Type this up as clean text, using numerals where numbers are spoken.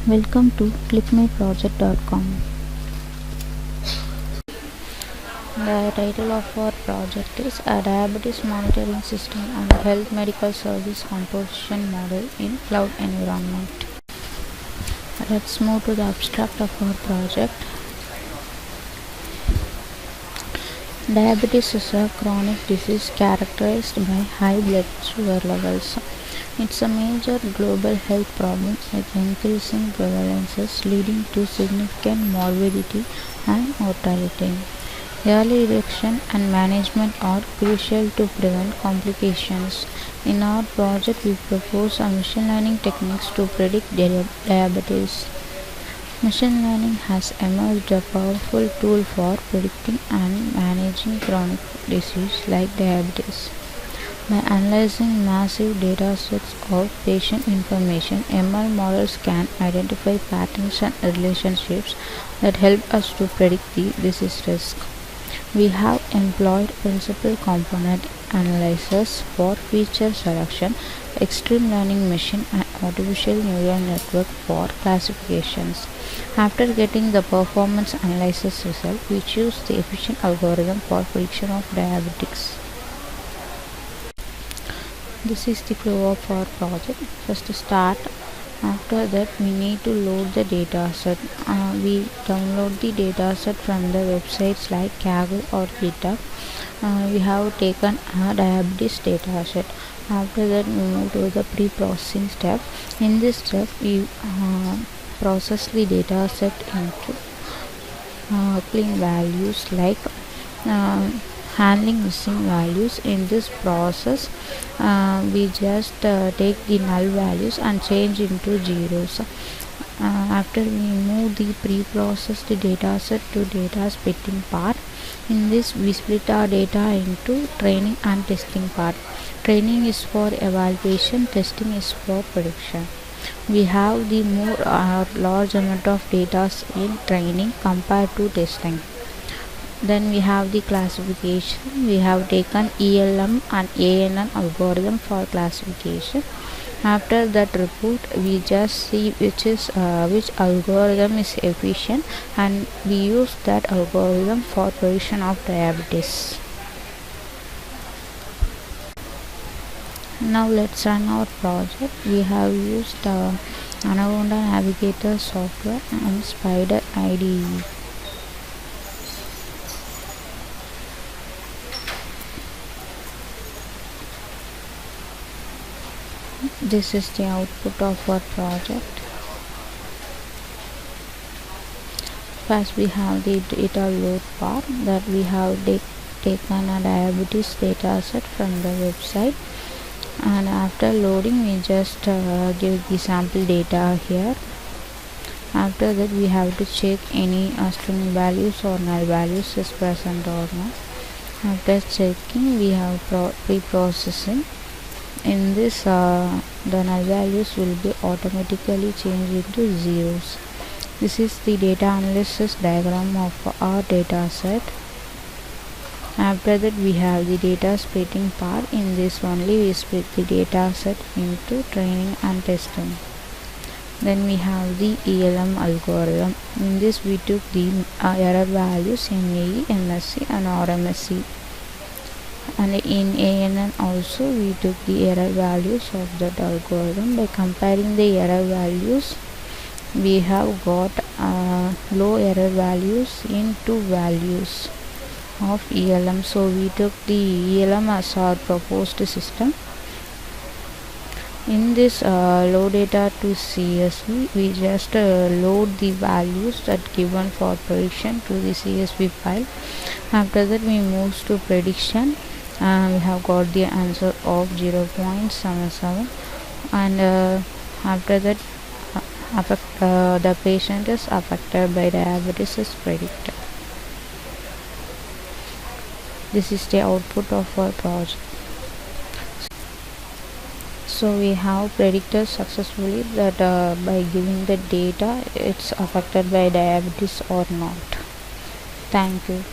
Welcome to ClickMyProject.com. The title of our project is a diabetes monitoring system and health medical service composition model in cloud environment. Let's move to the abstract of our project. Diabetes is a chronic disease characterized by high blood sugar levels. It's a major global health problem with increasing prevalences leading to significant morbidity and mortality. Early detection and management are crucial to prevent complications. In our project, we propose a machine learning techniques to predict diabetes. Machine learning has emerged a powerful tool for predicting and managing chronic disease like diabetes. By analyzing massive data sets of patient information, ML models can identify patterns and relationships that help us to predict the disease risk. We have employed principal component analysis for feature selection, extreme learning machine and artificial neural network for classifications. After getting the performance analysis result, we choose the efficient algorithm for prediction of diabetes. This is the flow of our project. First start. After that we need to load the data set. We download the data set from the websites like Kaggle or GitHub. We have taken a diabetes data set. After that we move to the pre-processing step. In this step we process the data set into clean values like handling missing values. In this process we just take the null values and change into zeros. After we move the pre-processed data set to data splitting part. In this we split our data into training and testing part. Training is for evaluation, testing is for prediction. We have the more large amount of data in training compared to testing. Then we have the classification. We have taken ELM and ANN algorithm for classification. After that report we just see which algorithm is efficient and we use that algorithm for prediction of diabetes. Now let's run our project. We have used Anaconda Navigator software and Spider IDE. This is the output of our project. First we have the data load part, that we have taken a diabetes data set from the website, and after loading we just give the sample data here. After that we have to check any string values or null values is present or not. After checking we have pre-processing. In this the null values will be automatically changed into zeros. This is the data analysis diagram of our data set. After that we have the data splitting part. In this only we split the data set into training and testing. Then we have the ELM algorithm. In this we took the error values MAE, MSE and RMSE. And in ANN also we took the error values of that algorithm. By comparing the error values, we have got low error values in two values of ELM. So we took the ELM as our proposed system. In this low data to CSV, we just load the values that given for prediction to the CSV file. After that we move to prediction. We have got the answer of 0.77, and after that the patient is affected by diabetes is predicted. This is the output of our project. So we have predicted successfully that by giving the data it's affected by diabetes or not. Thank you.